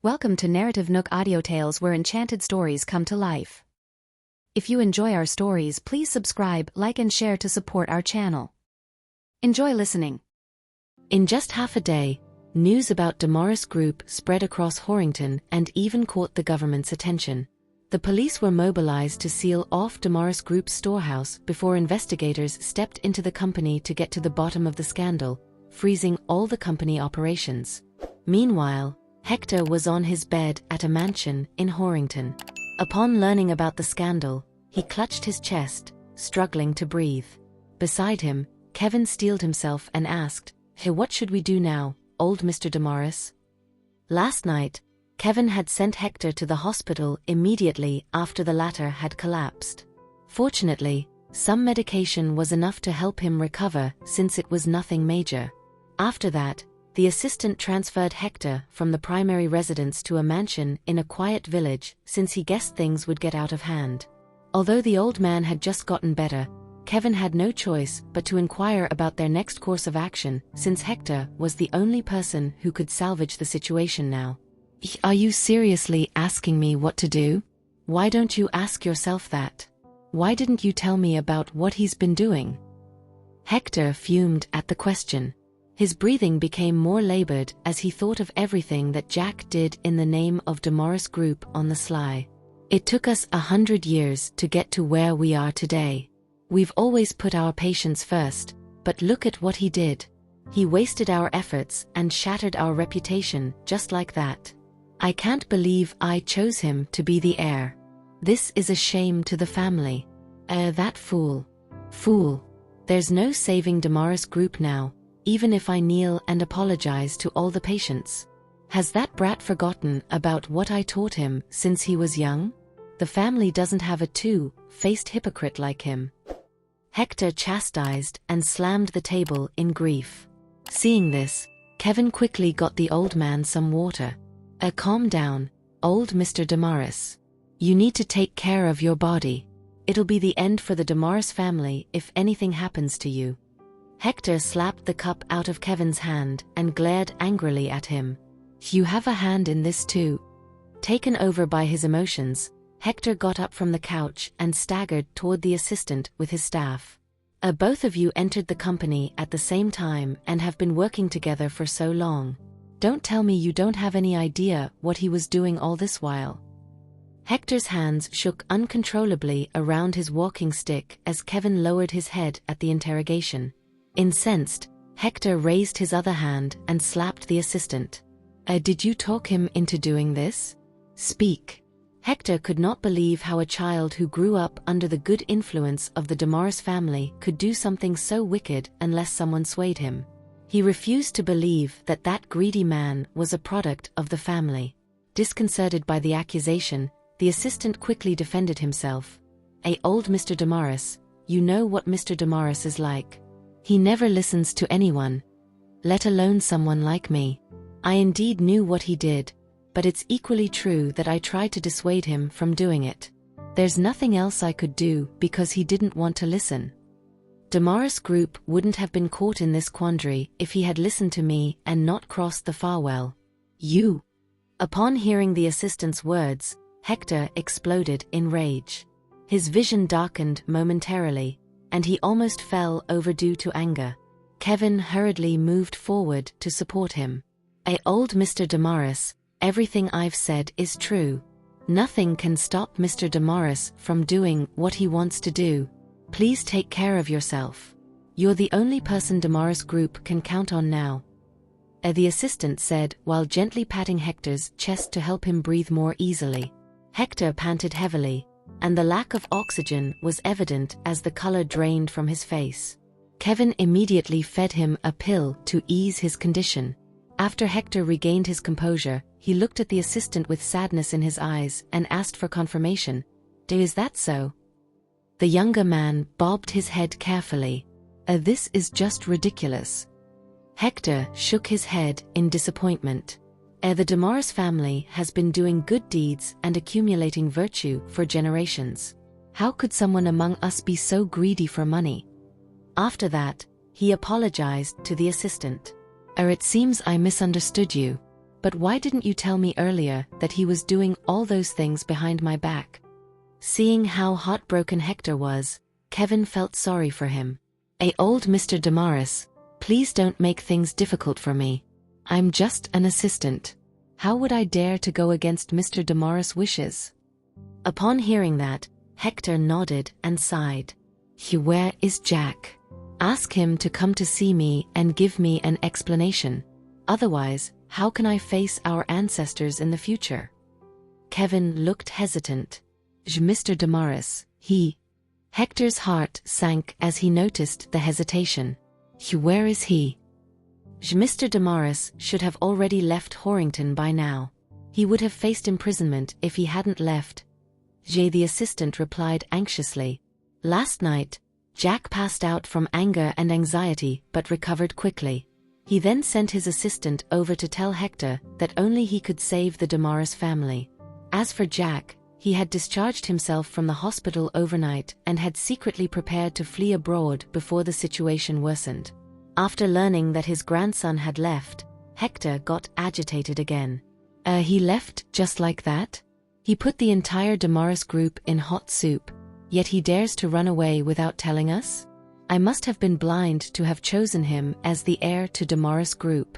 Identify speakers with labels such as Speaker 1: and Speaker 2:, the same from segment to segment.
Speaker 1: Welcome to NarrativeNook audio tales where enchanted stories come to life. If you enjoy our stories, please subscribe, like and share to support our channel. Enjoy listening. In just half a day, news about Damaris Group spread across Horrington and even caught the government's attention. The police were mobilized to seal off Damaris Group's storehouse before investigators stepped into the company to get to the bottom of the scandal, freezing all the company operations. Meanwhile, Hector was on his bed at a mansion in Horrington. Upon learning about the scandal, he clutched his chest, struggling to breathe. Beside him, Kevin steeled himself and asked, "Hey, what should we do now, old Mr. Damaris?" Last night, Kevin had sent Hector to the hospital immediately after the latter had collapsed. Fortunately, some medication was enough to help him recover since it was nothing major. After that, the assistant transferred Hector from the primary residence to a mansion in a quiet village since he guessed things would get out of hand. Although the old man had just gotten better, Kevin had no choice but to inquire about their next course of action since Hector was the only person who could salvage the situation now. "Are you seriously asking me what to do? Why don't you ask yourself that? Why didn't you tell me about what he's been doing?" Hector fumed at the question. His breathing became more labored as he thought of everything that Jack did in the name of Damaris Group on the sly. "It took us 100 years to get to where we are today. We've always put our patients first, but look at what he did. He wasted our efforts and shattered our reputation just like that. I can't believe I chose him to be the heir. This is a shame to the family. That fool. Fool. There's no saving Damaris Group now, even if I kneel and apologize to all the patients. Has that brat forgotten about what I taught him since he was young? The family doesn't have a two-faced hypocrite like him." Hector chastised and slammed the table in grief. Seeing this, Kevin quickly got the old man some water. Calm down, old Mr. Damaris. You need to take care of your body. It'll be the end for the Damaris family if anything happens to you." Hector slapped the cup out of Kevin's hand and glared angrily at him. "You have a hand in this too." Taken over by his emotions, Hector got up from the couch and staggered toward the assistant with his staff. Both of you entered the company at the same time and have been working together for so long. Don't tell me you don't have any idea what he was doing all this while." Hector's hands shook uncontrollably around his walking stick as Kevin lowered his head at the interrogation. Incensed, Hector raised his other hand and slapped the assistant. Did you talk him into doing this? Speak." Hector could not believe how a child who grew up under the good influence of the Damaris family could do something so wicked unless someone swayed him. He refused to believe that that greedy man was a product of the family. Disconcerted by the accusation, the assistant quickly defended himself. "Old Mr. Damaris, you know what Mr. Damaris is like. He never listens to anyone, let alone someone like me. I indeed knew what he did, but it's equally true that I tried to dissuade him from doing it. There's nothing else I could do because he didn't want to listen. Damaris Group wouldn't have been caught in this quandary if he had listened to me and not crossed the Farwell. You." Upon hearing the assistant's words, Hector exploded in rage. His vision darkened momentarily, and he almost fell over due to anger. Kevin hurriedly moved forward to support him. "Old Mr. Damaris, everything I've said is true. Nothing can stop Mr. Damaris from doing what he wants to do. Please take care of yourself. You're the only person Damaris Group can count on now," the assistant said while gently patting Hector's chest to help him breathe more easily. Hector panted heavily, and the lack of oxygen was evident as the color drained from his face. Kevin immediately fed him a pill to ease his condition. After Hector regained his composure, he looked at the assistant with sadness in his eyes and asked for confirmation. "Is that so?" The younger man bobbed his head carefully. This is just ridiculous." Hector shook his head in disappointment. The Damaris family has been doing good deeds and accumulating virtue for generations. How could someone among us be so greedy for money?" After that, he apologized to the assistant. It seems I misunderstood you. But why didn't you tell me earlier that he was doing all those things behind my back? Seeing how heartbroken Hector was, Kevin felt sorry for him. Old Mr. Damaris, please don't make things difficult for me. I'm just an assistant. How would I dare to go against Mr. Damaris' wishes? Upon hearing that, Hector nodded and sighed. Where is Jack? Ask him to come to see me and give me an explanation. Otherwise, how can I face our ancestors in the future? Kevin looked hesitant. Mr. Damaris, he... Hector's heart sank as he noticed the hesitation. Where is he? Mr. Damaris should have already left Horrington by now. He would have faced imprisonment if he hadn't left. The assistant replied anxiously. Last night, Jack passed out from anger and anxiety but recovered quickly. He then sent his assistant over to tell Hector that only he could save the Damaris family. As for Jack, he had discharged himself from the hospital overnight and had secretly prepared to flee abroad before the situation worsened. After learning that his grandson had left, Hector got agitated again. He left just like that? He put the entire Damaris group in hot soup, yet he dares to run away without telling us? I must have been blind to have chosen him as the heir to Damaris group.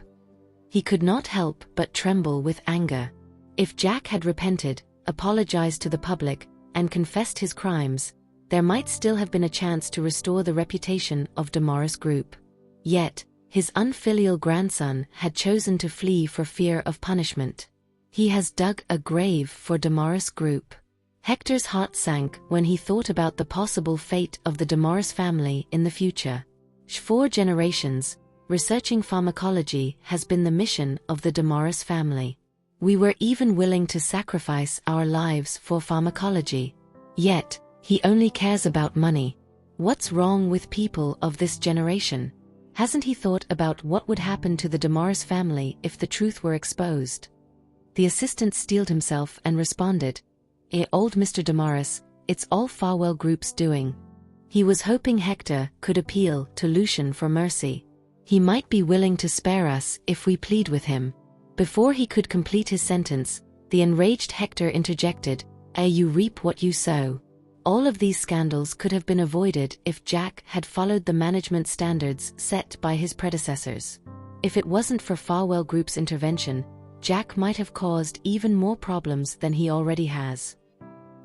Speaker 1: He could not help but tremble with anger. If Jack had repented, apologized to the public, and confessed his crimes, there might still have been a chance to restore the reputation of Damaris group. Yet, his unfilial grandson had chosen to flee for fear of punishment. He has dug a grave for Damaris group. Hector's heart sank when he thought about the possible fate of the Damaris family in the future. For generations, researching pharmacology has been the mission of the Damaris family. We were even willing to sacrifice our lives for pharmacology. Yet, he only cares about money. What's wrong with people of this generation? Hasn't he thought about what would happen to the Damaris family if the truth were exposed? The assistant steeled himself and responded, Old Mr. Damaris, it's all Farwell Group's doing. He was hoping Hector could appeal to Lucian for mercy. He might be willing to spare us if we plead with him. Before he could complete his sentence, the enraged Hector interjected, You reap what you sow. All of these scandals could have been avoided if Jack had followed the management standards set by his predecessors. If it wasn't for Farwell Group's intervention, Jack might have caused even more problems than he already has.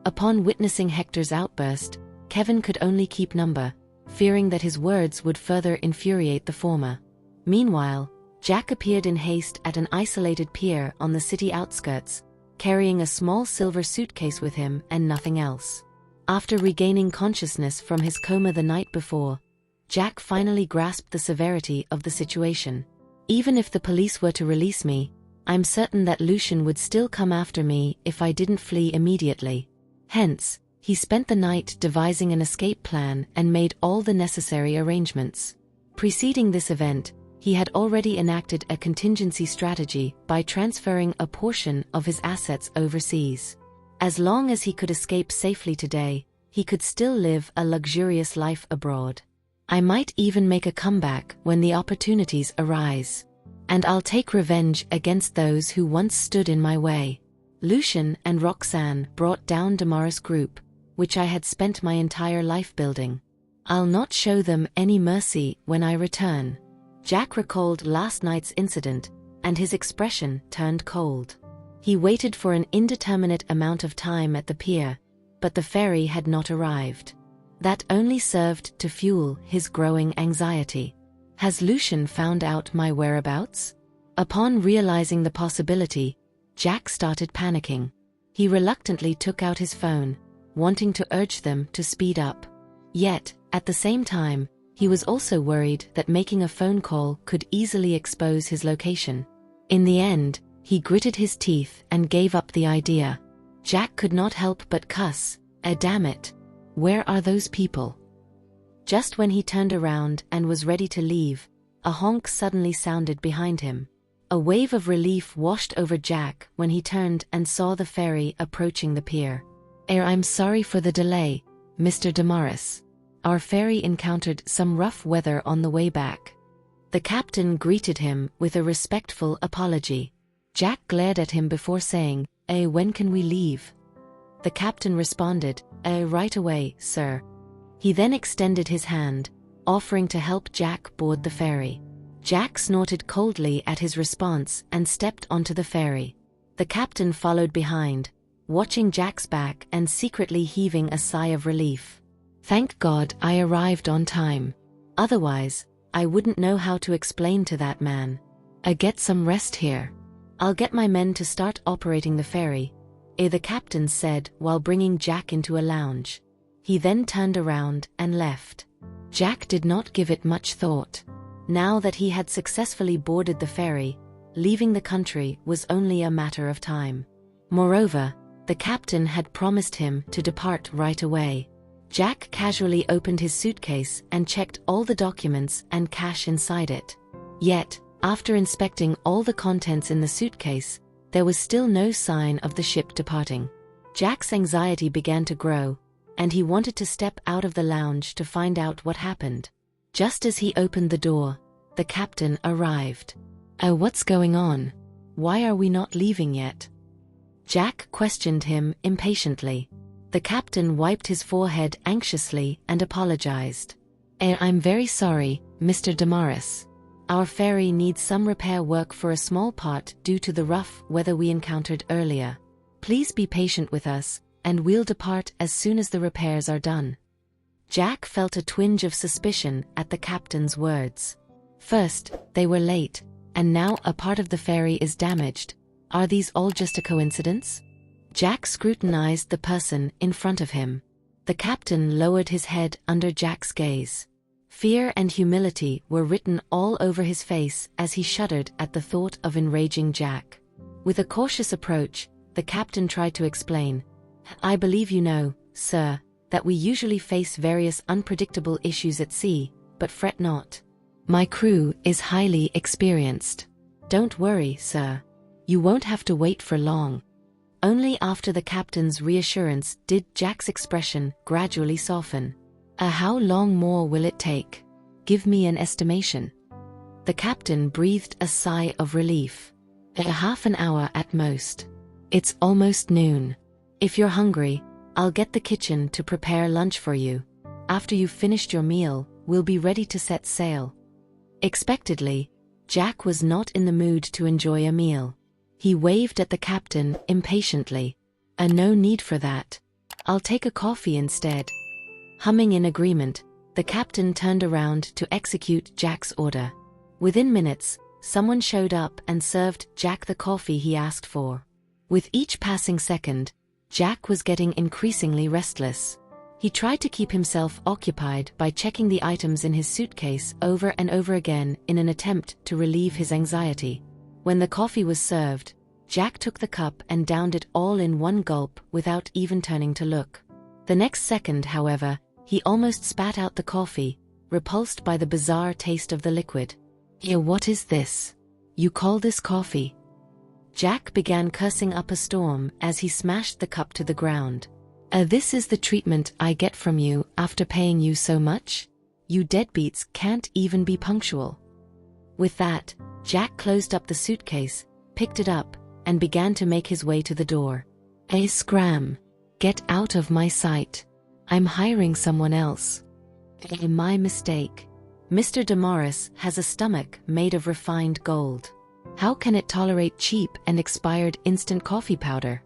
Speaker 1: Upon witnessing Hector's outburst, Kevin could only keep number, fearing that his words would further infuriate the former. Meanwhile, Jack appeared in haste at an isolated pier on the city outskirts, carrying a small silver suitcase with him and nothing else. After regaining consciousness from his coma the night before, Jack finally grasped the severity of the situation. Even if the police were to release me, I'm certain that Lucian would still come after me if I didn't flee immediately. Hence, he spent the night devising an escape plan and made all the necessary arrangements. Preceding this event, he had already enacted a contingency strategy by transferring a portion of his assets overseas. As long as he could escape safely today, he could still live a luxurious life abroad. I might even make a comeback when the opportunities arise. And I'll take revenge against those who once stood in my way. Lucian and Roxan brought down Damaris Group, which I had spent my entire life building. I'll not show them any mercy when I return. Jack recalled last night's incident, and his expression turned cold. He waited for an indeterminate amount of time at the pier, but the ferry had not arrived. That only served to fuel his growing anxiety. Has Lucian found out my whereabouts? Upon realizing the possibility, Jack started panicking. He reluctantly took out his phone, wanting to urge them to speed up. Yet, at the same time, he was also worried that making a phone call could easily expose his location. In the end, he gritted his teeth and gave up the idea. Jack could not help but cuss, damn it. Where are those people? Just when he turned around and was ready to leave, a honk suddenly sounded behind him. A wave of relief washed over Jack when he turned and saw the ferry approaching the pier. I'm sorry for the delay, Mr. Damaris. Our ferry encountered some rough weather on the way back. The captain greeted him with a respectful apology. Jack glared at him before saying, when can we leave?" The captain responded, "Right away, sir." He then extended his hand, offering to help Jack board the ferry. Jack snorted coldly at his response and stepped onto the ferry. The captain followed behind, watching Jack's back and secretly heaving a sigh of relief. "Thank God I arrived on time. Otherwise, I wouldn't know how to explain to that man. Get some rest here. I'll get my men to start operating the ferry," the captain said while bringing Jack into a lounge. He then turned around and left. Jack did not give it much thought. Now that he had successfully boarded the ferry, leaving the country was only a matter of time. Moreover, the captain had promised him to depart right away. Jack casually opened his suitcase and checked all the documents and cash inside it. Yet, after inspecting all the contents in the suitcase, there was still no sign of the ship departing. Jack's anxiety began to grow, and he wanted to step out of the lounge to find out what happened. Just as he opened the door, the captain arrived. What's going on? Why are we not leaving yet?" Jack questioned him impatiently. The captain wiped his forehead anxiously and apologized. "I'm very sorry, Mr. Damaris. Our ferry needs some repair work for a small part due to the rough weather we encountered earlier. Please be patient with us, and we'll depart as soon as the repairs are done." Jack felt a twinge of suspicion at the captain's words. First, they were late, and now a part of the ferry is damaged. Are these all just a coincidence? Jack scrutinized the person in front of him. The captain lowered his head under Jack's gaze. Fear and humility were written all over his face as he shuddered at the thought of enraging Jack. With a cautious approach, the captain tried to explain, "I believe you know, sir, that we usually face various unpredictable issues at sea, but fret not. My crew is highly experienced. Don't worry, sir. You won't have to wait for long." Only after the captain's reassurance did Jack's expression gradually soften. How long more will it take? Give me an estimation." The captain breathed a sigh of relief. Half an hour at most. It's almost noon. If you're hungry, I'll get the kitchen to prepare lunch for you. After you've finished your meal, we'll be ready to set sail. Expectedly, Jack was not in the mood to enjoy a meal. He waved at the captain impatiently. No need for that. I'll take a coffee instead." Humming in agreement, the captain turned around to execute Jack's order. Within minutes, someone showed up and served Jack the coffee he asked for. With each passing second, Jack was getting increasingly restless. He tried to keep himself occupied by checking the items in his suitcase over and over again in an attempt to relieve his anxiety. When the coffee was served, Jack took the cup and downed it all in one gulp without even turning to look. The next second, however, he almost spat out the coffee, repulsed by the bizarre taste of the liquid. What is this? You call this coffee?" Jack began cursing up a storm as he smashed the cup to the ground. This is the treatment I get from you after paying you so much? You deadbeats can't even be punctual." With that, Jack closed up the suitcase, picked it up, and began to make his way to the door. Scram! Get out of my sight. I'm hiring someone else." My mistake. Mr. Damaris has a stomach made of refined gold. How can it tolerate cheap and expired instant coffee powder?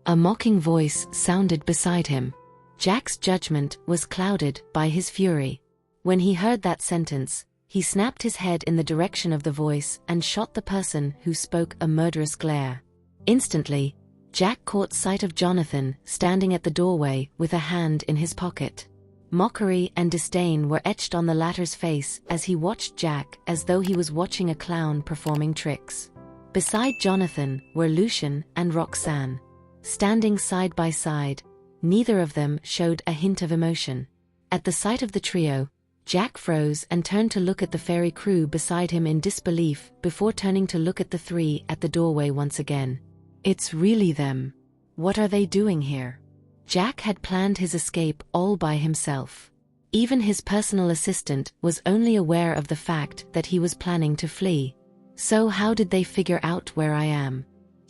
Speaker 1: A mocking voice sounded beside him. Jack's judgment was clouded by his fury. When he heard that sentence, he snapped his head in the direction of the voice and shot the person who spoke a murderous glare. Instantly, Jack caught sight of Jonathan standing at the doorway with a hand in his pocket. Mockery and disdain were etched on the latter's face as he watched Jack as though he was watching a clown performing tricks. Beside Jonathan were Lucian and Roxan. Standing side by side, neither of them showed a hint of emotion. At the sight of the trio, Jack froze and turned to look at the ferry crew beside him in disbelief before turning to look at the three at the doorway once again. It's really them. What are they doing here? Jack had planned his escape all by himself. Even his personal assistant was only aware of the fact that he was planning to flee. So how did they figure out where I am?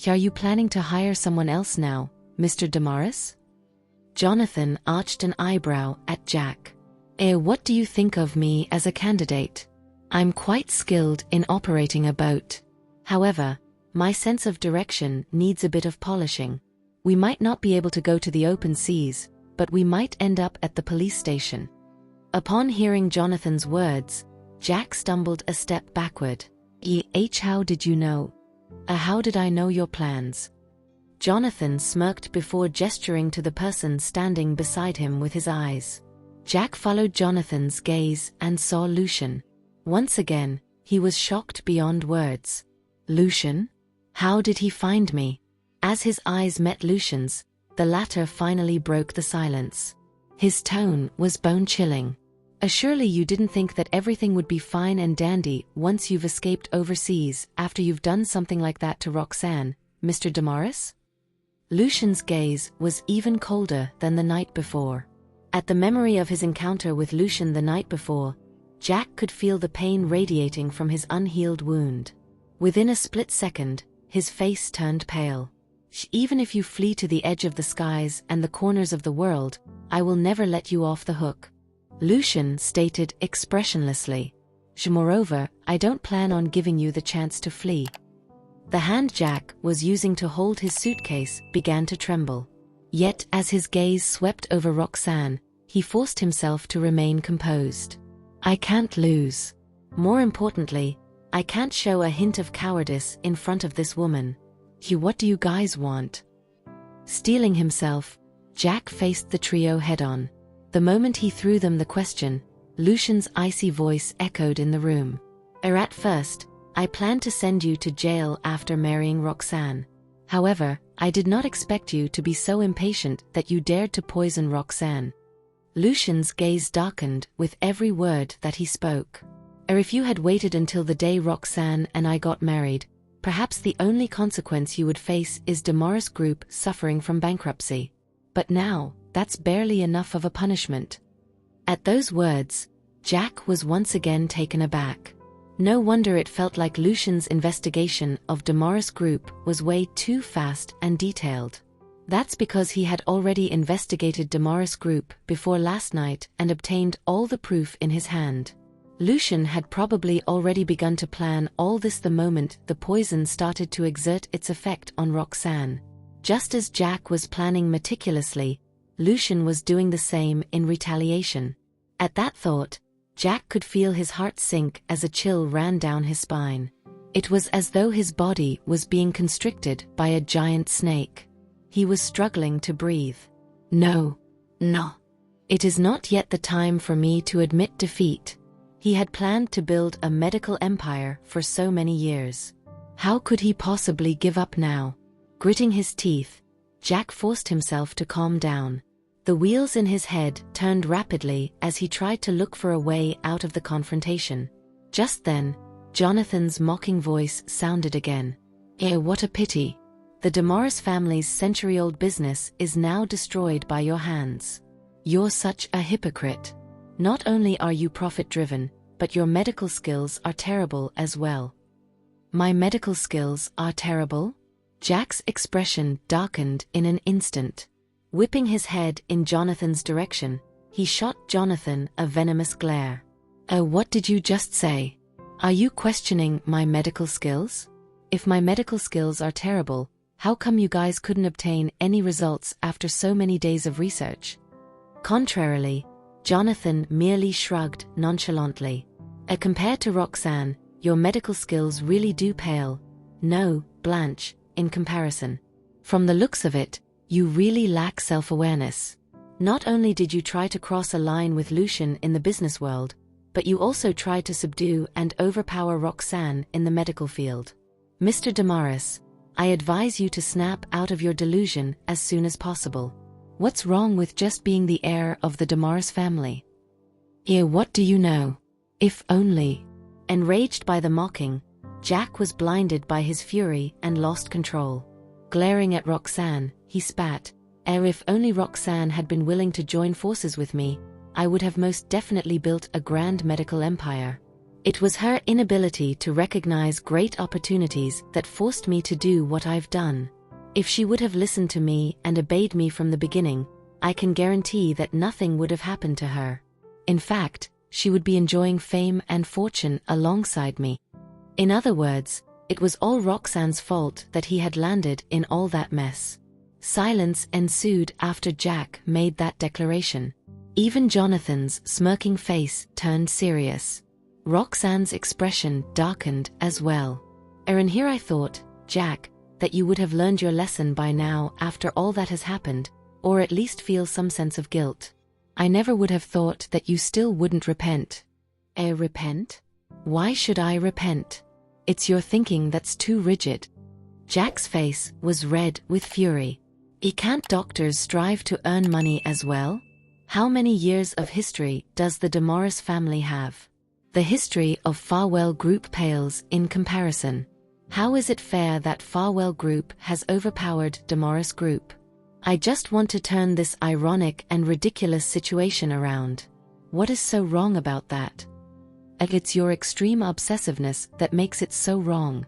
Speaker 1: Are you planning to hire someone else now, Mr. Damaris? Jonathan arched an eyebrow at Jack. What do you think of me as a candidate? I'm quite skilled in operating a boat. However, my sense of direction needs a bit of polishing. We might not be able to go to the open seas, but we might end up at the police station. Upon hearing Jonathan's words, Jack stumbled a step backward. How did you know? How did I know your plans? Jonathan smirked before gesturing to the person standing beside him with his eyes. Jack followed Jonathan's gaze and saw Lucian. Once again, he was shocked beyond words. Lucian? How did he find me? As his eyes met Lucian's, the latter finally broke the silence. His tone was bone-chilling. Surely you didn't think that everything would be fine and dandy once you've escaped overseas after you've done something like that to Roxan, Mr. Damaris? Lucian's gaze was even colder than the night before. At the memory of his encounter with Lucian the night before, Jack could feel the pain radiating from his unhealed wound. Within a split second, his face turned pale. Even if you flee to the edge of the skies and the corners of the world, I will never let you off the hook. Lucian stated expressionlessly. Moreover, I don't plan on giving you the chance to flee. The hand Jack was using to hold his suitcase began to tremble. Yet as his gaze swept over Roxan, he forced himself to remain composed. I can't lose. More importantly, I can't show a hint of cowardice in front of this woman. What do you guys want? Steeling himself, Jack faced the trio head-on. The moment he threw them the question, Lucian's icy voice echoed in the room. At first, I planned to send you to jail after marrying Roxan. However, I did not expect you to be so impatient that you dared to poison Roxan. Lucian's gaze darkened with every word that he spoke. If you had waited until the day Roxan and I got married, perhaps the only consequence you would face is Damaris Group suffering from bankruptcy. But now, that's barely enough of a punishment. At those words, Jack was once again taken aback. No wonder it felt like Lucian's investigation of Damaris Group was way too fast and detailed. That's because he had already investigated Damaris Group before last night and obtained all the proof in his hand. Lucian had probably already begun to plan all this the moment the poison started to exert its effect on Roxan. Just as Jack was planning meticulously, Lucian was doing the same in retaliation. At that thought, Jack could feel his heart sink as a chill ran down his spine. It was as though his body was being constricted by a giant snake. He was struggling to breathe. No. It is not yet the time for me to admit defeat. He had planned to build a medical empire for so many years. How could he possibly give up now? Gritting his teeth, Jack forced himself to calm down. The wheels in his head turned rapidly as he tried to look for a way out of the confrontation. Just then, Jonathan's mocking voice sounded again. What a pity. The Damaris family's century-old business is now destroyed by your hands. You're such a hypocrite. Not only are you profit-driven, but your medical skills are terrible as well. My medical skills are terrible? Jack's expression darkened in an instant. Whipping his head in Jonathan's direction, he shot Jonathan a venomous glare. What did you just say? Are you questioning my medical skills? If my medical skills are terrible, how come you guys couldn't obtain any results after so many days of research? Contrarily, Jonathan merely shrugged nonchalantly. Compared to Roxan, your medical skills really do pale. No, Blanche, in comparison. From the looks of it, you really lack self-awareness. Not only did you try to cross a line with Lucian in the business world, but you also tried to subdue and overpower Roxan in the medical field. Mr. Damaris, I advise you to snap out of your delusion as soon as possible. What's wrong with just being the heir of the Damaris family? What do you know? If only. Enraged by the mocking, Jack was blinded by his fury and lost control. Glaring at Roxan, he spat. If only Roxan had been willing to join forces with me, I would have most definitely built a grand medical empire. It was her inability to recognize great opportunities that forced me to do what I've done. If she would have listened to me and obeyed me from the beginning, I can guarantee that nothing would have happened to her. In fact, she would be enjoying fame and fortune alongside me. In other words, it was all Roxan's fault that he had landed in all that mess. Silence ensued after Jack made that declaration. Even Jonathan's smirking face turned serious. Roxan's expression darkened as well. And here I thought, Jack, that you would have learned your lesson by now after all that has happened, or at least feel some sense of guilt. I never would have thought that you still wouldn't repent. Repent? Why should I repent? It's your thinking that's too rigid. Jack's face was red with fury. Can't doctors strive to earn money as well? How many years of history does the Damaris family have? The history of Farwell Group pales in comparison. How is it fair that Farwell Group has overpowered Damaris Group? I just want to turn this ironic and ridiculous situation around. What is so wrong about that? It's your extreme obsessiveness that makes it so wrong.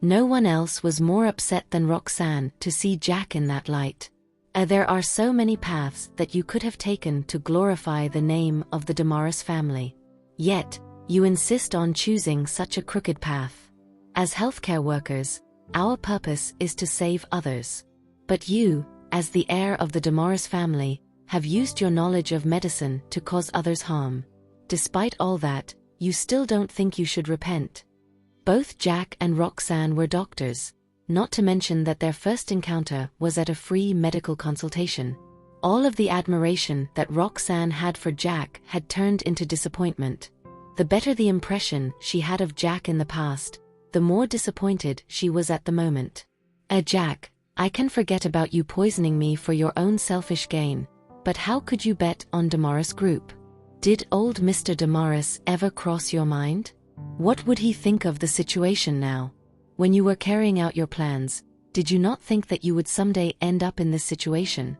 Speaker 1: No one else was more upset than Roxan to see Jack in that light. There are so many paths that you could have taken to glorify the name of the Damaris family. Yet, you insist on choosing such a crooked path. As healthcare workers, our purpose is to save others. But you, as the heir of the Damaris family, have used your knowledge of medicine to cause others harm. Despite all that, you still don't think you should repent. Both Jack and Roxan were doctors, not to mention that their first encounter was at a free medical consultation. All of the admiration that Roxan had for Jack had turned into disappointment. The better the impression she had of Jack in the past, the more disappointed she was at the moment. Jack, I can forget about you poisoning me for your own selfish gain, but how could you bet on Damaris Group? Did old Mr. Damaris ever cross your mind? What would he think of the situation now? When you were carrying out your plans, did you not think that you would someday end up in this situation?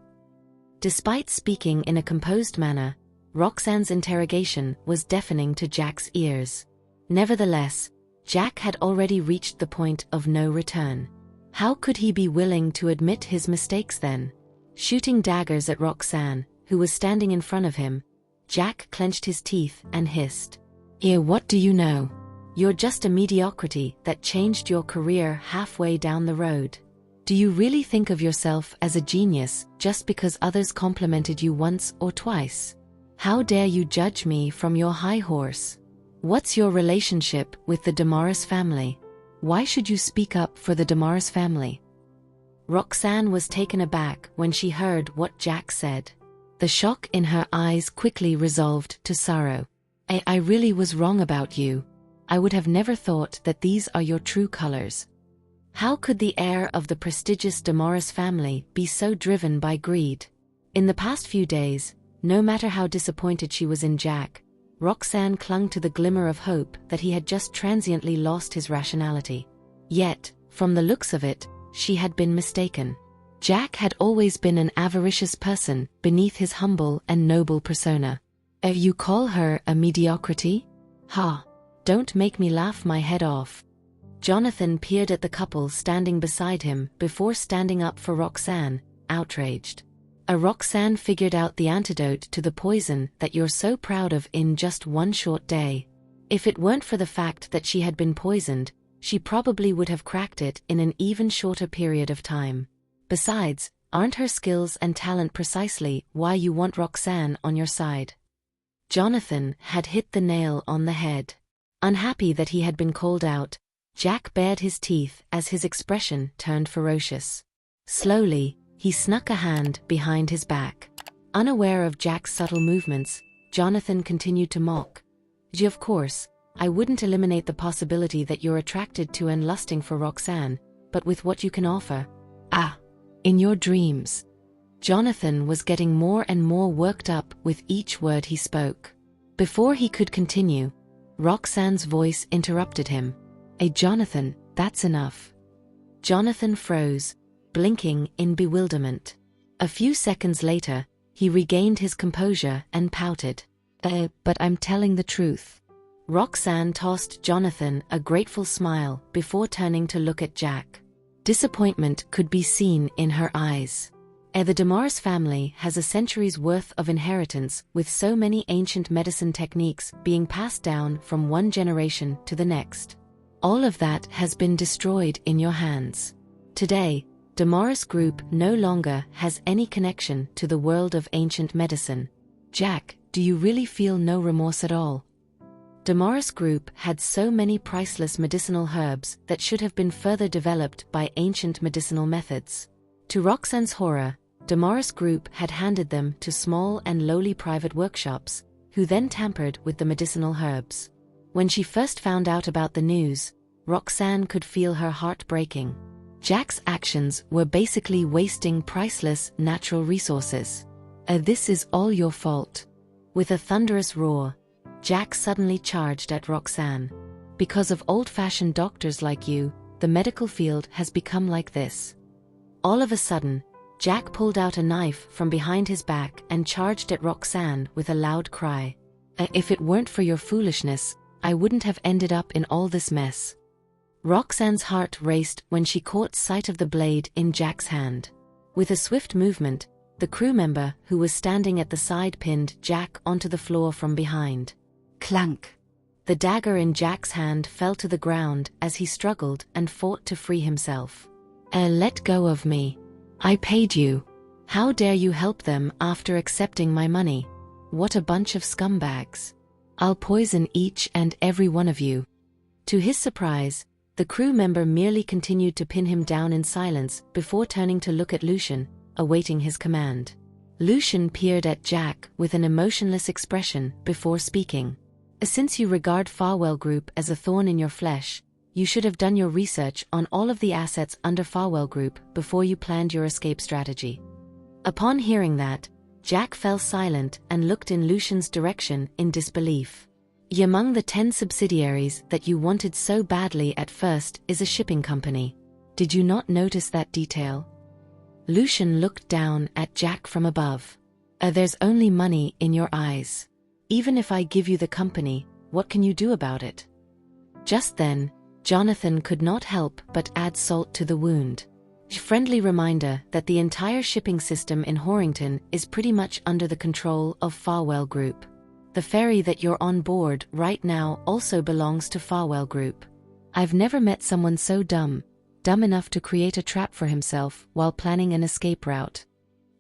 Speaker 1: Despite speaking in a composed manner, Roxan's interrogation was deafening to Jack's ears. Nevertheless, Jack had already reached the point of no return. How could he be willing to admit his mistakes then? Shooting daggers at Roxan, who was standing in front of him, Jack clenched his teeth and hissed, What do you know? You're just a mediocrity that changed your career halfway down the road. Do you really think of yourself as a genius just because others complimented you once or twice? How dare you judge me from your high horse? What's your relationship with the Damaris family? Why should you speak up for the Damaris family? Roxan was taken aback when she heard what Jack said. The shock in her eyes quickly resolved to sorrow. I really was wrong about you. I would have never thought that these are your true colors. How could the heir of the prestigious Damaris family be so driven by greed? In the past few days, no matter how disappointed she was in Jack, Roxan clung to the glimmer of hope that he had just transiently lost his rationality. Yet, from the looks of it, she had been mistaken. Jack had always been an avaricious person beneath his humble and noble persona. You call her a mediocrity? Ha! Don't make me laugh my head off. Jonathan peered at the couple standing beside him before standing up for Roxan, outraged. Roxan figured out the antidote to the poison that you're so proud of in just one short day. If it weren't for the fact that she had been poisoned, she probably would have cracked it in an even shorter period of time. Besides, aren't her skills and talent precisely why you want Roxan on your side? Jonathan had hit the nail on the head. Unhappy that he had been called out, Jack bared his teeth as his expression turned ferocious. Slowly, he snuck a hand behind his back. Unaware of Jack's subtle movements, Jonathan continued to mock. Of course, I wouldn't eliminate the possibility that you're attracted to and lusting for Roxan, but with what you can offer. In your dreams. Jonathan was getting more and more worked up with each word he spoke. Before he could continue, Roxan's voice interrupted him. Jonathan, that's enough. Jonathan froze, blinking in bewilderment. A few seconds later, he regained his composure and pouted. But I'm telling the truth. Roxan tossed Jonathan a grateful smile before turning to look at Jack. Disappointment could be seen in her eyes. The Damaris family has a century's worth of inheritance, with so many ancient medicine techniques being passed down from one generation to the next. All of that has been destroyed in your hands. Today, Damaris Group no longer has any connection to the world of ancient medicine. Jack, do you really feel no remorse at all? Damaris Group had so many priceless medicinal herbs that should have been further developed by ancient medicinal methods. To Roxanne's horror, Damaris Group had handed them to small and lowly private workshops, who then tampered with the medicinal herbs. When she first found out about the news, Roxanne could feel her heart breaking. Jack's actions were basically wasting priceless natural resources. This is all your fault. With a thunderous roar, Jack suddenly charged at Roxanne. Because of old-fashioned doctors like you, the medical field has become like this. All of a sudden, Jack pulled out a knife from behind his back and charged at Roxanne with a loud cry. If it weren't for your foolishness, I wouldn't have ended up in all this mess. Roxanne's heart raced when she caught sight of the blade in Jack's hand. With a swift movement, the crew member who was standing at the side pinned Jack onto the floor from behind. Clank! The dagger in Jack's hand fell to the ground as he struggled and fought to free himself. Let go of me. I paid you. How dare you help them after accepting my money? What a bunch of scumbags. I'll poison each and every one of you. To his surprise, the crew member merely continued to pin him down in silence before turning to look at Lucian, awaiting his command. Lucian peered at Jack with an emotionless expression before speaking. Since you regard Farwell Group as a thorn in your flesh, you should have done your research on all of the assets under Farwell Group before you planned your escape strategy. Upon hearing that, Jack fell silent and looked in Lucian's direction in disbelief. Among the 10 subsidiaries that you wanted so badly at first is a shipping company. Did you not notice that detail? Lucian looked down at Jack from above. There's only money in your eyes. Even if I give you the company, what can you do about it? Just then, Jonathan could not help but add salt to the wound. Friendly reminder that the entire shipping system in Horrington is pretty much under the control of Farwell Group. The ferry that you're on board right now also belongs to Farwell Group. I've never met someone so dumb enough to create a trap for himself while planning an escape route.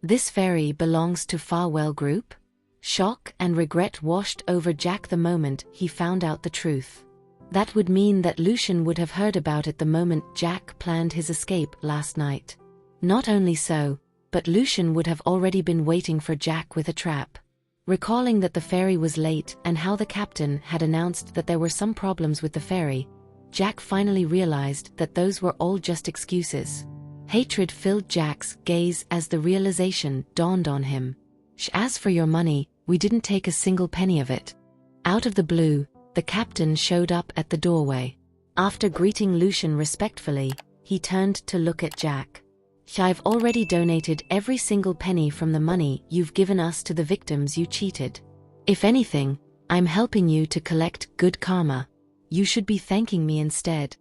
Speaker 1: This ferry belongs to Farwell Group? Shock and regret washed over Jack the moment he found out the truth. That would mean that Lucian would have heard about it the moment Jack planned his escape last night. Not only so, but Lucian would have already been waiting for Jack with a trap. Recalling that the ferry was late and how the captain had announced that there were some problems with the ferry, Jack finally realized that those were all just excuses. Hatred filled Jack's gaze as the realization dawned on him. As for your money, we didn't take a single penny of it. Out of the blue, the captain showed up at the doorway. After greeting Lucian respectfully, he turned to look at Jack. I've already donated every single penny from the money you've given us to the victims you cheated. If anything, I'm helping you to collect good karma. You should be thanking me instead.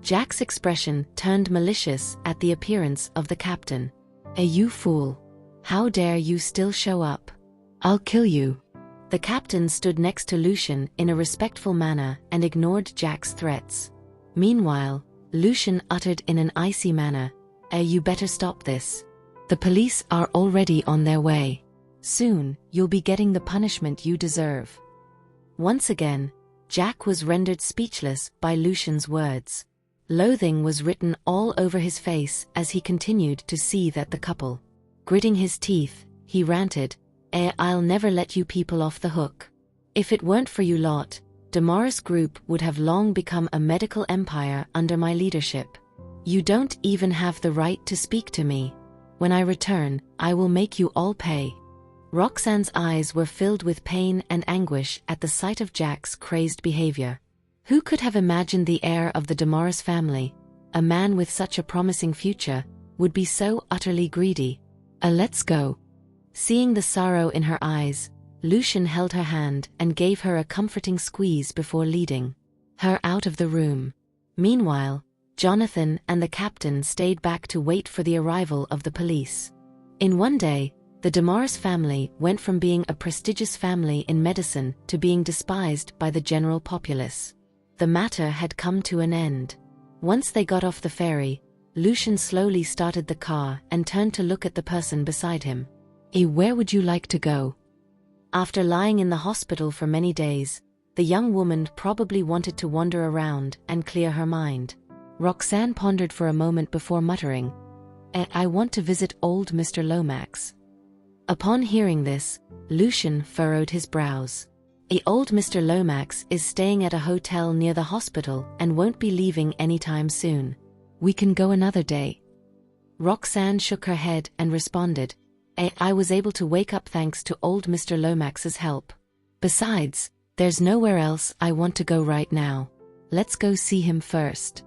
Speaker 1: Jack's expression turned malicious at the appearance of the captain. You fool. How dare you still show up? I'll kill you. The captain stood next to Lucian in a respectful manner and ignored Jack's threats. Meanwhile, Lucian uttered in an icy manner, you better stop this. The police are already on their way. Soon, you'll be getting the punishment you deserve. Once again, Jack was rendered speechless by Lucian's words. Loathing was written all over his face as he continued to seethe at the couple. Gritting his teeth, he ranted, I'll never let you people off the hook. If it weren't for you lot, Damaris Group would have long become a medical empire under my leadership. You don't even have the right to speak to me. When I return, I will make you all pay. Roxanne's eyes were filled with pain and anguish at the sight of Jack's crazed behavior. Who could have imagined the heir of the Damaris family, a man with such a promising future, would be so utterly greedy? Let's go. Seeing the sorrow in her eyes, Lucian held her hand and gave her a comforting squeeze before leading her out of the room. Meanwhile, Jonathan and the captain stayed back to wait for the arrival of the police. In one day, the Damaris family went from being a prestigious family in medicine to being despised by the general populace. The matter had come to an end. Once they got off the ferry, Lucian slowly started the car and turned to look at the person beside him. Where would you like to go? After lying in the hospital for many days, the young woman probably wanted to wander around and clear her mind. Roxanne pondered for a moment before muttering, I want to visit old Mr. Lomax. Upon hearing this, Lucian furrowed his brows. Old Mr. Lomax is staying at a hotel near the hospital and won't be leaving anytime soon. We can go another day. Roxanne shook her head and responded, I was able to wake up thanks to old Mr. Lomax's help. Besides, there's nowhere else I want to go right now. Let's go see him first.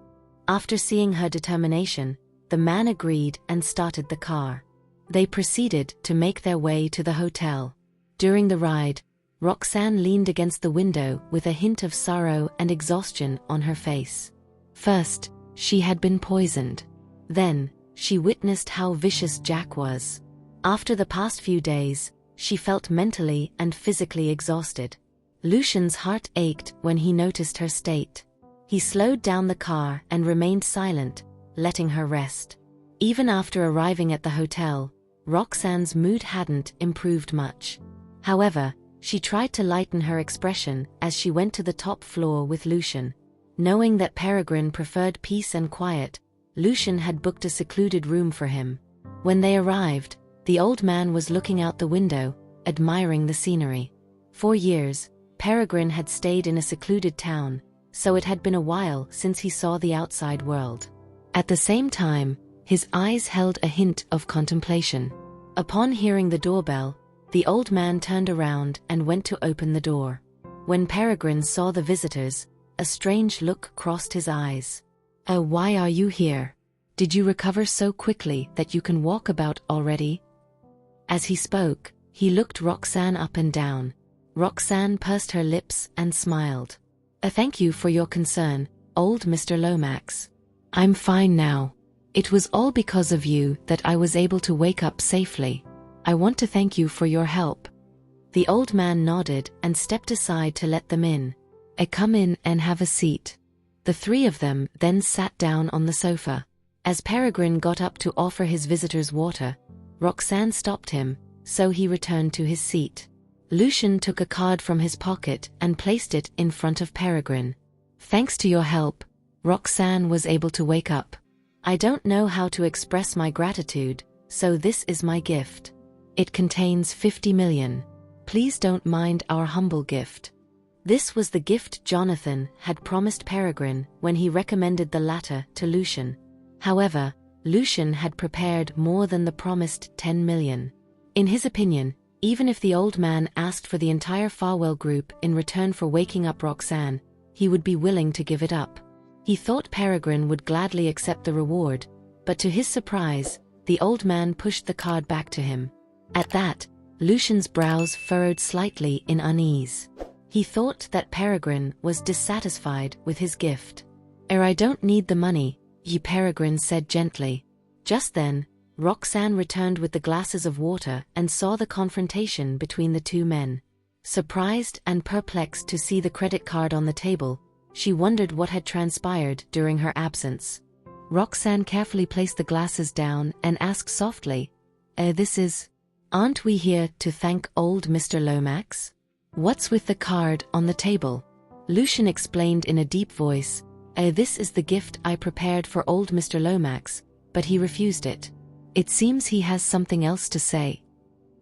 Speaker 1: After seeing her determination, the man agreed and started the car. They proceeded to make their way to the hotel. During the ride, Roxanne leaned against the window with a hint of sorrow and exhaustion on her face. First, she had been poisoned. Then, she witnessed how vicious Jack was. After the past few days, she felt mentally and physically exhausted. Lucian's heart ached when he noticed her state. He slowed down the car and remained silent, letting her rest. Even after arriving at the hotel, Roxanne's mood hadn't improved much. However, she tried to lighten her expression as she went to the top floor with Lucian. Knowing that Peregrine preferred peace and quiet, Lucian had booked a secluded room for him. When they arrived, the old man was looking out the window, admiring the scenery. For years, Peregrine had stayed in a secluded town, so it had been a while since he saw the outside world. At the same time, his eyes held a hint of contemplation. Upon hearing the doorbell, the old man turned around and went to open the door. When Peregrine saw the visitors, a strange look crossed his eyes. Why are you here? Did you recover so quickly that you can walk about already? As he spoke, he looked Roxanne up and down. Roxanne pursed her lips and smiled. Thank you for your concern, old Mr. Lomax. I'm fine now. It was all because of you that I was able to wake up safely. I want to thank you for your help. The old man nodded and stepped aside to let them in. Come in and have a seat. The three of them then sat down on the sofa. As Peregrine got up to offer his visitors water, Roxanne stopped him, so he returned to his seat. Lucian took a card from his pocket and placed it in front of Peregrine. Thanks to your help, Roxanne was able to wake up. I don't know how to express my gratitude, so this is my gift. It contains 50 million. Please don't mind our humble gift. This was the gift Jonathan had promised Peregrine when he recommended the latter to Lucian. However, Lucian had prepared more than the promised 10 million. In his opinion, even if the old man asked for the entire Farwell group in return for waking up Roxanne, he would be willing to give it up. He thought Peregrine would gladly accept the reward, but to his surprise, the old man pushed the card back to him. At that, Lucian's brows furrowed slightly in unease. He thought that Peregrine was dissatisfied with his gift. I don't need the money, Peregrine said gently. Just then, Roxanne returned with the glasses of water and saw the confrontation between the two men. Surprised and perplexed to see the credit card on the table, she wondered what had transpired during her absence. Roxanne carefully placed the glasses down and asked softly, Aren't we here to thank old Mr. Lomax? What's with the card on the table? Lucian explained in a deep voice, This is the gift I prepared for old Mr. Lomax, but he refused it. It seems he has something else to say.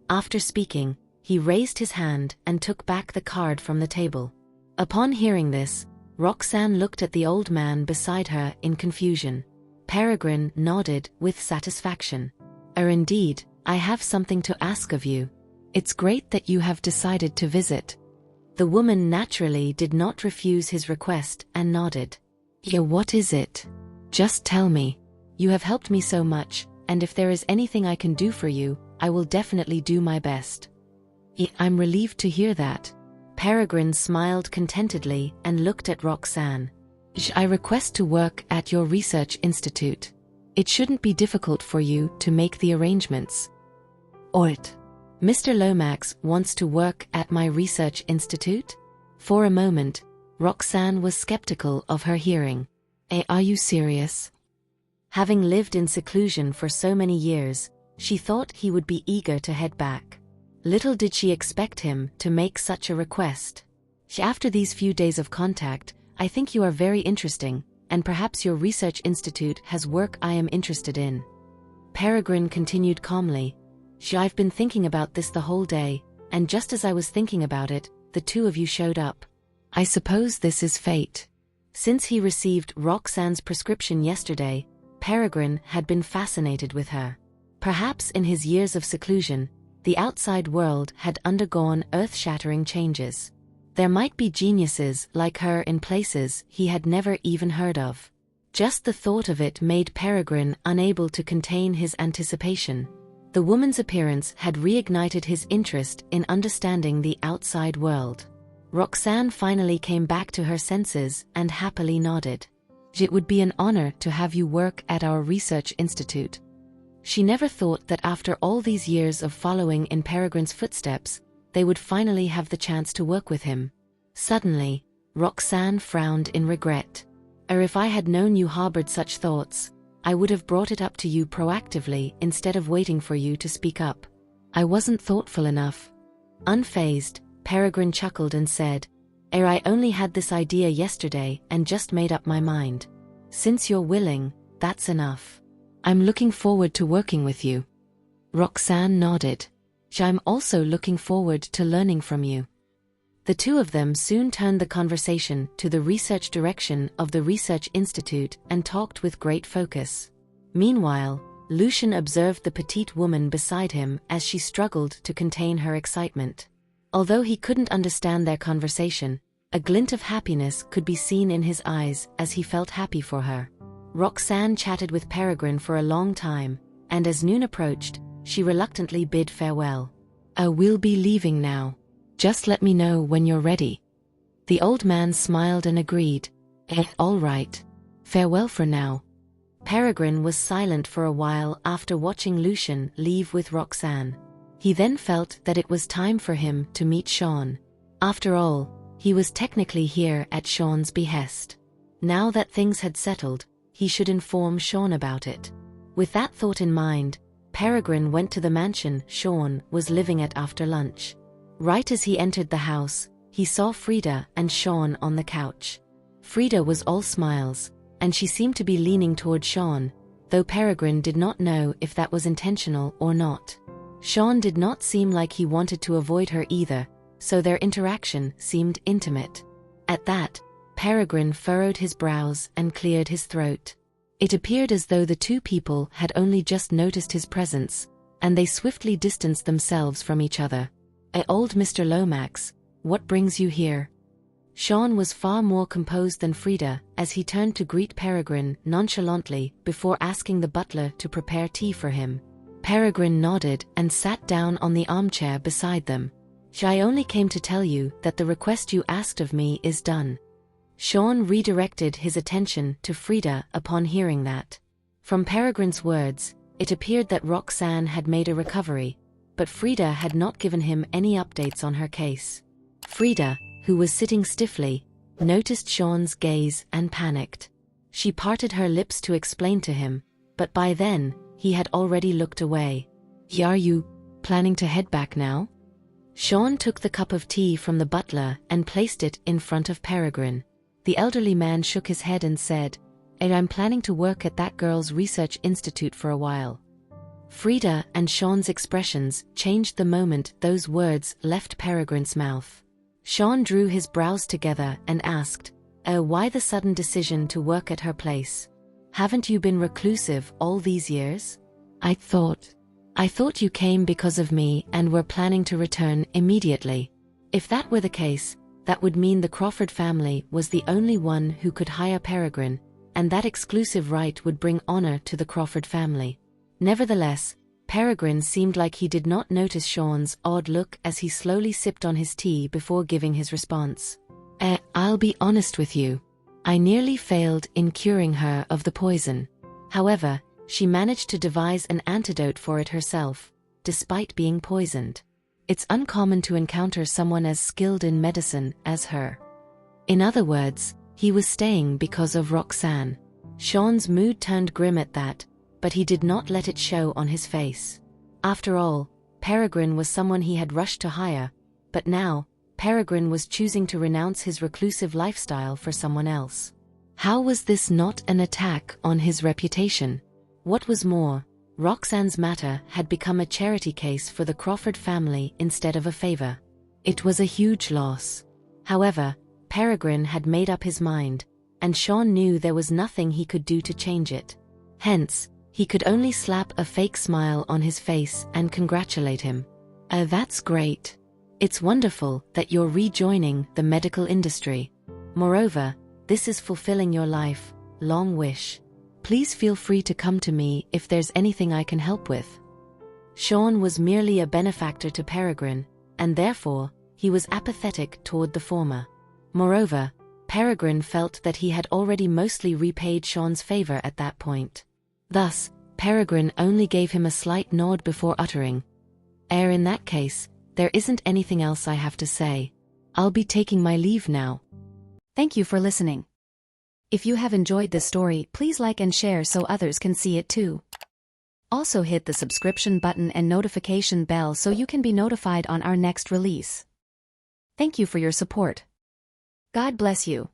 Speaker 1: After speaking, he raised his hand and took back the card from the table. Upon hearing this, Roxanne looked at the old man beside her in confusion. Peregrine nodded with satisfaction. Indeed, I have something to ask of you. It's great that you have decided to visit. The woman naturally did not refuse his request and nodded. What is it? Just tell me. You have helped me so much, and if there is anything I can do for you, I will definitely do my best. I'm relieved to hear that. Peregrine smiled contentedly and looked at Roxan. I request to work at your research institute. It shouldn't be difficult for you to make the arrangements. Mr. Lomax wants to work at my research institute? For a moment, Roxan was skeptical of her hearing. Are you serious? Having lived in seclusion for so many years, she thought he would be eager to head back. Little did she expect him to make such a request. After these few days of contact, I think you are very interesting, and perhaps your research institute has work I am interested in. Peregrine continued calmly. I've been thinking about this the whole day, and just as I was thinking about it, the two of you showed up. I suppose this is fate. Since he received Roxanne's prescription yesterday, Peregrine had been fascinated with her. Perhaps in his years of seclusion, the outside world had undergone earth-shattering changes. There might be geniuses like her in places he had never even heard of. Just the thought of it made Peregrine unable to contain his anticipation. The woman's appearance had reignited his interest in understanding the outside world. Roxan finally came back to her senses and happily nodded. It would be an honor to have you work at our research institute. She never thought that after all these years of following in Peregrine's footsteps, they would finally have the chance to work with him. Suddenly, Roxan frowned in regret. If I had known you harbored such thoughts, I would have brought it up to you proactively instead of waiting for you to speak up. I wasn't thoughtful enough. Unfazed, Peregrine chuckled and said, I only had this idea yesterday and just made up my mind. Since you're willing, that's enough. I'm looking forward to working with you. Roxan nodded. I'm also looking forward to learning from you. The two of them soon turned the conversation to the research direction of the Research Institute and talked with great focus. Meanwhile, Lucian observed the petite woman beside him as she struggled to contain her excitement. Although he couldn't understand their conversation, a glint of happiness could be seen in his eyes as he felt happy for her. Roxan chatted with Peregrine for a long time, and as noon approached, she reluctantly bid farewell. We'll be leaving now. Just let me know when you're ready. The old man smiled and agreed. All right. Farewell for now. Peregrine was silent for a while after watching Lucian leave with Roxan. He then felt that it was time for him to meet Sean. After all, he was technically here at Sean's behest. Now that things had settled, he should inform Sean about it. With that thought in mind, Peregrine went to the mansion Sean was living at after lunch. Right as he entered the house, he saw Frida and Sean on the couch. Frida was all smiles, and she seemed to be leaning toward Sean, though Peregrine did not know if that was intentional or not. Sean did not seem like he wanted to avoid her either, so their interaction seemed intimate. At that, Peregrine furrowed his brows and cleared his throat. It appeared as though the two people had only just noticed his presence, and they swiftly distanced themselves from each other. Old Mr. Lomax, what brings you here? Sean was far more composed than Frida as he turned to greet Peregrine nonchalantly before asking the butler to prepare tea for him. Peregrine nodded and sat down on the armchair beside them. I only came to tell you that the request you asked of me is done. Sean redirected his attention to Frida upon hearing that. From Peregrine's words, it appeared that Roxan had made a recovery, but Frida had not given him any updates on her case. Frida, who was sitting stiffly, noticed Sean's gaze and panicked. She parted her lips to explain to him, but by then, he had already looked away. Are you planning to head back now? Sean took the cup of tea from the butler and placed it in front of Peregrine. The elderly man shook his head and said, I'm planning to work at that girl's research institute for a while. Frida and Sean's expressions changed the moment those words left Peregrine's mouth. Sean drew his brows together and asked, why the sudden decision to work at her place? Haven't you been reclusive all these years? I thought you came because of me and were planning to return immediately. If that were the case, that would mean the Crawford family was the only one who could hire Peregrine, and that exclusive right would bring honor to the Crawford family. Nevertheless, Peregrine seemed like he did not notice Sean's odd look as he slowly sipped on his tea before giving his response. I'll be honest with you. I nearly failed in curing her of the poison. However, she managed to devise an antidote for it herself, despite being poisoned. It's uncommon to encounter someone as skilled in medicine as her. In other words, he was staying because of Roxan. Sean's mood turned grim at that, but he did not let it show on his face. After all, Peregrine was someone he had rushed to hire, but now, Peregrine was choosing to renounce his reclusive lifestyle for someone else. How was this not an attack on his reputation? What was more, Roxanne's matter had become a charity case for the Crawford family instead of a favor. It was a huge loss. However, Peregrine had made up his mind, and Sean knew there was nothing he could do to change it. Hence, he could only slap a fake smile on his face and congratulate him. That's great. It's wonderful that you're rejoining the medical industry. Moreover, this is fulfilling your life-long wish. Please feel free to come to me if there's anything I can help with. Sean was merely a benefactor to Peregrine, and therefore, he was apathetic toward the former. Moreover, Peregrine felt that he had already mostly repaid Sean's favor at that point. Thus, Peregrine only gave him a slight nod before uttering, In that case, there isn't anything else I have to say. I'll be taking my leave now. Thank you for listening. If you have enjoyed this story, please like and share so others can see it too. Also hit the subscription button and notification bell so you can be notified on our next release. Thank you for your support. God bless you.